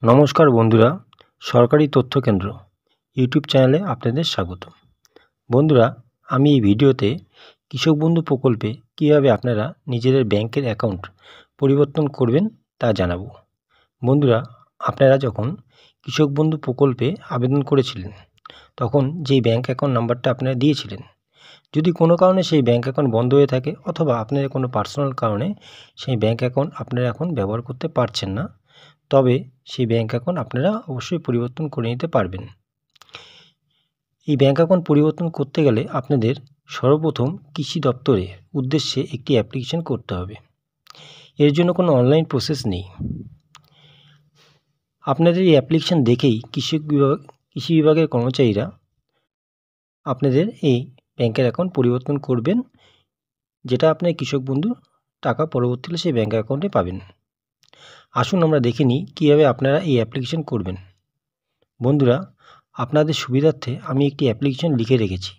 নমস্কার বন্ধুরা, সরকারি তথ্য কেন্দ্র ইউটিউব চ্যানেলে আপনাদের স্বাগত। বন্ধুরা, আমি এই ভিডিওতে কৃষক বন্ধু প্রকল্পে কীভাবে আপনারা নিজেদের ব্যাংকের অ্যাকাউন্ট পরিবর্তন করবেন তা জানাবো। বন্ধুরা, আপনারা যখন কৃষক বন্ধু প্রকল্পে আবেদন করেছিলেন তখন যেই ব্যাংক অ্যাকাউন্ট নাম্বারটা আপনারা দিয়েছিলেন, যদি কোনো কারণে সেই ব্যাংক অ্যাকাউন্ট বন্ধ হয়ে থাকে অথবা আপনাদের কোনো পার্সোনাল কারণে সেই ব্যাংক অ্যাকাউন্ট আপনারা এখন ব্যবহার করতে পারছেন না, তবে সেই ব্যাংক অ্যাকাউন্ট আপনারা অবশ্যই পরিবর্তন করে নিতে পারবেন। এই ব্যাংক অ্যাকাউন্ট পরিবর্তন করতে গেলে আপনাদের সর্বপ্রথম কৃষি দপ্তরের উদ্দেশ্যে একটি অ্যাপ্লিকেশন করতে হবে। এর জন্য কোনো অনলাইন প্রসেস নেই। আপনাদের এই অ্যাপ্লিকেশন দেখেই কৃষি বিভাগের কর্মচারীরা আপনাদের এই ব্যাংকের অ্যাকাউন্ট পরিবর্তন করবেন, যেটা আপনার কৃষক বন্ধু টাকা পরবর্তীতে সেই ব্যাংক অ্যাকাউন্টে পাবেন। আসুন আমরা দেখে নিই কীভাবে আপনারা এই অ্যাপ্লিকেশন করবেন। বন্ধুরা, আপনাদের সুবিধার্থে আমি একটি অ্যাপ্লিকেশন লিখে রেখেছি।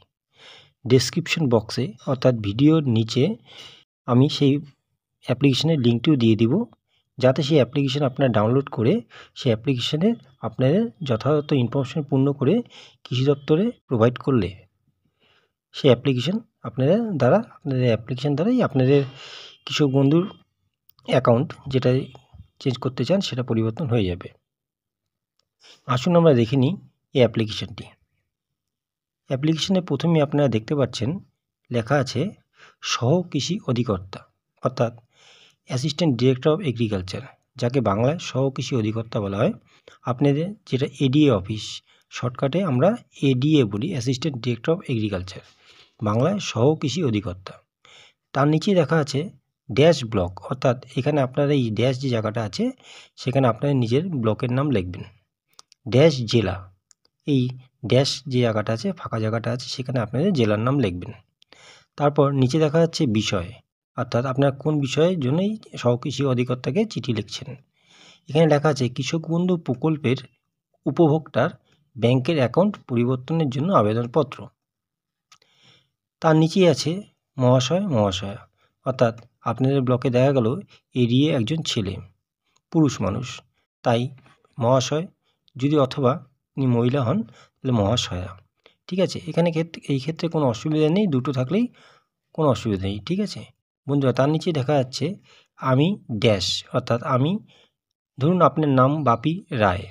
ডেসক্রিপশন বক্সে অর্থাৎ ভিডিওর নিচে আমি সেই অ্যাপ্লিকেশনের লিঙ্কটিও দিয়ে দিব, যাতে সেই অ্যাপ্লিকেশন আপনারা ডাউনলোড করে সেই অ্যাপ্লিকেশনে আপনাদের যথাযথ ইনফরমেশন পূর্ণ করে কৃষি দপ্তরে প্রোভাইড করলে সেই অ্যাপ্লিকেশন আপনাদের দ্বারাই আপনাদের কৃষক বন্ধুর অ্যাকাউন্ট যেটা চেঞ্জ করতে চান সেটা পরিবর্তন হয়ে যাবে। আসুন আমরা দেখে নিই এই অ্যাপ্লিকেশনটি। অ্যাপ্লিকেশনে প্রথমেই আপনারা দেখতে পাচ্ছেন লেখা আছে সহ কৃষি অধিকর্তা, অর্থাৎ অ্যাসিস্ট্যান্ট ডিরেক্টর অফ এগ্রিকালচার, যাকে বাংলায় সহ কৃষি অধিকর্তা বলা হয়। আপনাদের যেটা এডিএ অফিস, শর্টকাটে আমরা এডিএ বলি, অ্যাসিস্ট্যান্ট ডিরেক্টর অফ এগ্রিকালচার, বাংলায় সহ কৃষি অধিকর্তা। তার নিচে দেখা আছে ড্যাশ ব্লক, অর্থাৎ এখানে আপনারা এই ড্যাশ যে জায়গাটা আছে সেখানে আপনারা নিজের ব্লকের নাম লিখবেন। ড্যাশ জেলা, এই ড্যাশ যে জায়গাটা আছে, ফাঁকা জায়গাটা আছে, সেখানে আপনাদের জেলার নাম লিখবেন। তারপর নিচে দেখা যাচ্ছে বিষয়, অর্থাৎ আপনার কোন বিষয়ের জন্যই সহকৃষি অধিকর্তাকে চিঠি লিখছেন। এখানে লেখা আছে কৃষক বন্ধু প্রকল্পের উপভোক্তার ব্যাংকের অ্যাকাউন্ট পরিবর্তনের জন্য আবেদনপত্র। তার নিচেই আছে মহাশয় মহাশয়া, অর্থাৎ আপনাদের ব্লকে দেখা গেল এড়িয়ে একজন ছেলে, পুরুষ মানুষ, তাই মহাশয়, যদি অথবা উনি মহিলা হন তাহলে মহাশয়া। ঠিক আছে, এই ক্ষেত্রে কোনো অসুবিধা নেই, দুটো থাকলেই কোনো অসুবিধা নেই। ঠিক আছে বন্ধুরা, তার নিচে দেখা যাচ্ছে আমি ড্যাশ, অর্থাৎ আমি, ধরুন আপনার নাম বাপি রায়,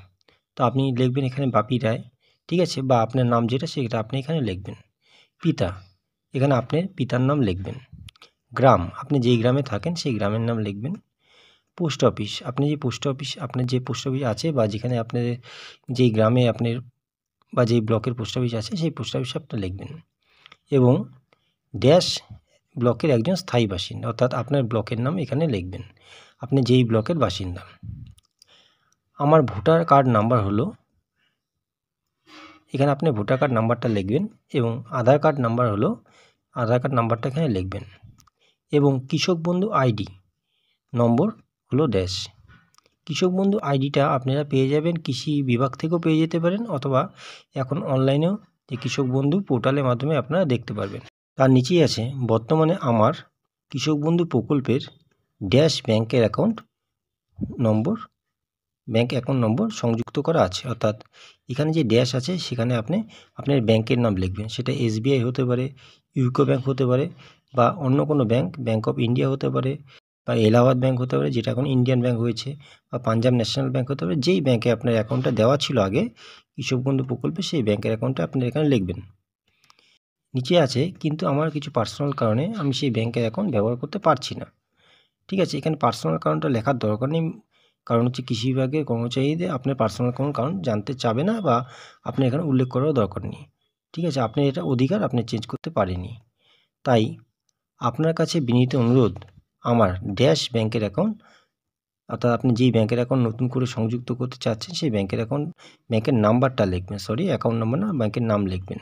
তো আপনি লিখবেন এখানে বাপি রায়। ঠিক আছে, বা আপনার নাম যেটা সেটা আপনি এখানে লিখবেন। পিতা, এখানে আপনার পিতার নাম লিখবেন। গ্রাম, আপনি যেই গ্রামে থাকেন সেই গ্রামের নাম লিখবেন। পোস্ট অফিস, আপনার যে পোস্ট অফিস আছে বা যেখানে আপনার যেই গ্রামে আপনার বা যেই ব্লকের পোস্ট অফিস আছে সেই পোস্ট অফিসে আপনি লিখবেন। এবং ড্যাশ ব্লকের একজন স্থায়ী বাসিন্দা, অর্থাৎ আপনার ব্লকের নাম এখানে লিখবেন, আপনি যেই ব্লকের বাসিন্দা। আমার ভোটার কার্ড নাম্বার হলো, এখানে আপনি ভোটার কার্ড নাম্বারটা লিখবেন। এবং আধার কার্ড নাম্বার হলো, আধার কার্ড নাম্বারটা এখানে লিখবেন। এবং কৃষক বন্ধু আইডি নম্বর হলো ড্যাশ। কৃষক বন্ধু আইডিটা আপনারা পেয়ে যাবেন কৃষি বিভাগ থেকেও পেয়ে যেতে পারেন, অথবা এখন অনলাইনেও যে কৃষক বন্ধু পোর্টালের মাধ্যমে আপনারা দেখতে পারবেন। তার নিচেই আছে বর্তমানে আমার কৃষক বন্ধু প্রকল্পের ড্যাশ ব্যাংক অ্যাকাউন্ট নম্বর সংযুক্ত করা আছে, অর্থাৎ এখানে যে ড্যাশ আছে সেখানে আপনি আপনার ব্যাংকের নাম লিখবেন। সেটা এসবিআই হতে পারে, ইউকো ব্যাংক হতে পারে, বা অন্য কোনো ব্যাংক অফ ইন্ডিয়া হতে পারে, বা এলাহাবাদ ব্যাংক হতে পারে যেটা এখন ইন্ডিয়ান ব্যাংক হয়েছে, বা পাঞ্জাব ন্যাশনাল ব্যাংক হতে পারে। যেই ব্যাংকে আপনার অ্যাকাউন্টটা দেওয়া ছিল আগে কৃষক বন্ধু প্রকল্পে, সেই ব্যাংকের অ্যাকাউন্টটা আপনি এখানে লিখবেন। নিচে আছে কিন্তু আমার কিছু পার্সোনাল কারণে আমি সেই ব্যাংকের অ্যাকাউন্ট ব্যবহার করতে পারছি না। ঠিক আছে, এখানে পার্সোনাল কারণটা লেখার দরকার নেই, কারণ হচ্ছে কৃষি বিভাগের কর্মচারীদের আপনার পার্সোনাল কোনো কারণ জানতে চাবে না, বা আপনি এখানে উল্লেখ করারও দরকার নেই। ঠিক আছে, আপনি এটা অধিকার আপনি চেঞ্জ করতে পারেননি। তাই আপনার কাছে বিনীত অনুরোধ, আমার ড্যাশ ব্যাংকের অ্যাকাউন্ট, অর্থাৎ আপনি যেই ব্যাংকের অ্যাকাউন্ট নতুন করে সংযুক্ত করতে চাচ্ছেন সেই ব্যাংকের নাম্বারটা লিখবেন, অ্যাকাউন্ট নাম্বার না, ব্যাংকের নাম লিখবেন।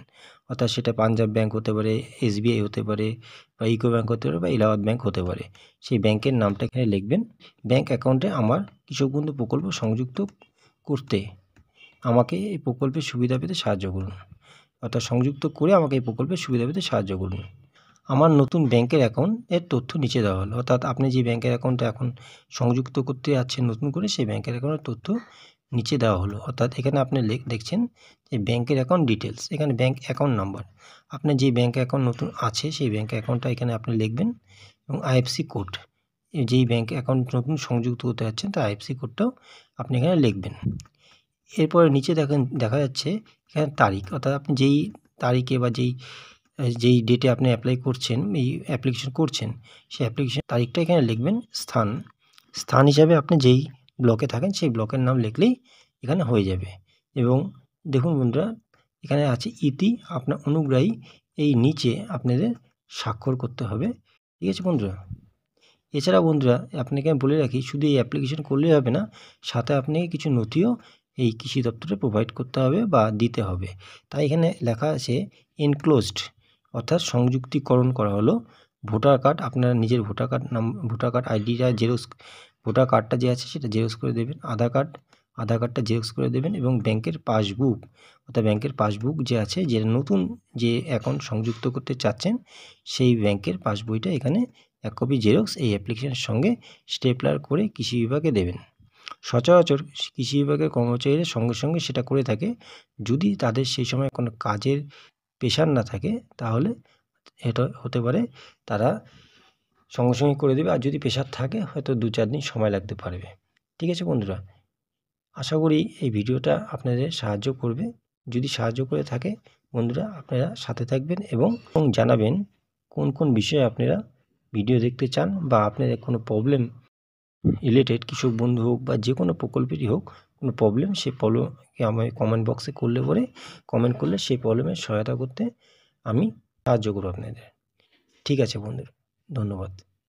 অর্থাৎ সেটা পাঞ্জাব ব্যাংক হতে পারে, এসবিআই হতে পারে, বা ইউকো ব্যাংক হতে পারে, বা এলাহাবাদ ব্যাংক হতে পারে। সেই ব্যাংকের নামটা এখানে লিখবেন। ব্যাংক অ্যাকাউন্টে আমার কৃষক বন্ধু প্রকল্প সংযুক্ত করতে আমাকে এই প্রকল্পের সুবিধা পেতে সাহায্য করুন, অর্থাৎ সংযুক্ত করে আমাকে এই প্রকল্পের সুবিধা পেতে সাহায্য করুন। আমার নতুন ব্যাংকের অ্যাকাউন্টের তথ্য নিচে দেওয়া হলো, অর্থাৎ আপনি যে ব্যাংকের অ্যাকাউন্টে এখন সংযুক্ত করতে যাচ্ছেন নতুন করে, সেই ব্যাংকের অ্যাকাউন্টের তথ্য নিচে দেওয়া হলো, অর্থাৎ এখানে আপনি দেখছেন যে ব্যাংকের অ্যাকাউন্ট ডিটেলস, এখানে ব্যাংক অ্যাকাউন্ট নাম্বার, আপনার যেই ব্যাংক অ্যাকাউন্ট নতুন আছে সেই ব্যাংক অ্যাকাউন্টটা এখানে আপনি লিখবেন এবং আইএফসি কোড, যেই ব্যাংক অ্যাকাউন্ট নতুন সংযুক্ত হতে যাচ্ছেন তার আইএফসি কোডটাও আপনি এখানে লিখবেন। এরপরে নিচে দেখা যাচ্ছে এখানে তারিখ, অর্থাৎ আপনি যেই তারিখে বা যেই ডেটে আপনি অ্যাপ্লাই করছেন, এই অ্যাপ্লিকেশন করছেন, সেই অ্যাপ্লিকেশন তারিখটা এখানে লিখবেন। স্থান হিসাবে আপনি যেই ব্লকে থাকেন সেই ব্লকের নাম লিখলেই এখানে হয়ে যাবে। এবং দেখুন বন্ধুরা, এখানে আছে ইতি আপনার অনুগ্রাহী, এই নিচে আপনাদের স্বাক্ষর করতে হবে। ঠিক আছে বন্ধুরা? এছাড়া বন্ধুরা আপনাকে আমি বলে রাখি, শুধু এই অ্যাপ্লিকেশন করলেই হবে না, সাথে আপনাকে কিছু নথিও এই কৃষি দপ্তরে প্রোভাইড করতে হবে বা দিতে হবে। তাই এখানে লেখা আছে এনক্লোজড, অর্থাৎ সংযুক্তিকরণ করা হলো ভোটার কার্ড, আপনার নিজের ভোটার কার্ড আইডিটা জেরক্স, ভোটার কার্ডটা যে আছে সেটা জেরক্স করে দেবেন, আধার কার্ডটা জেরক্স করে দেবেন এবং ব্যাংকের পাসবুক, অর্থাৎ ব্যাংকের পাসবুক যে আছে, যে নতুন যে অ্যাকাউন্ট সংযুক্ত করতে চাচ্ছেন সেই ব্যাংকের পাসবইটা এখানে 1 কপি জেরক্স এই অ্যাপ্লিকেশনের সঙ্গে স্টেপলার করে কৃষি বিভাগে দেবেন। সচরাচর কৃষি বিভাগের কর্মচারীরা সঙ্গে সঙ্গে সেটা করে থাকে। যদি তাদের সেই সময় কোনো কাজের প্রেশার না থাকে তাহলে এটা হতে পারে তারা সঙ্গে সঙ্গে করে দেবে, আর যদি প্রেশার থাকে হয়তো 2-4 দিন সময় লাগতে পারবে। ঠিক আছে বন্ধুরা? আশা করি এই ভিডিওটা আপনাদের সাহায্য করবে। যদি সাহায্য করে থাকে বন্ধুরা, আপনারা সাথে থাকবেন এবং জানাবেন কোন কোন বিষয়ে আপনারা ভিডিও দেখতে চান, বা আপনাদের কোনো প্রবলেম রিলেটেড, কৃষক বন্ধু হোক বা যে কোনো প্রকল্পেরই হোক, কোনো প্রবলেম, সেই প্রবলেমকে আমায় কমেন্ট বক্সে কমেন্ট করলে সেই প্রবলেমের সহায়তা করতে আমি সাহায্য করব আপনাদের। ঠিক আছে বন্ধুরা, ধন্যবাদ।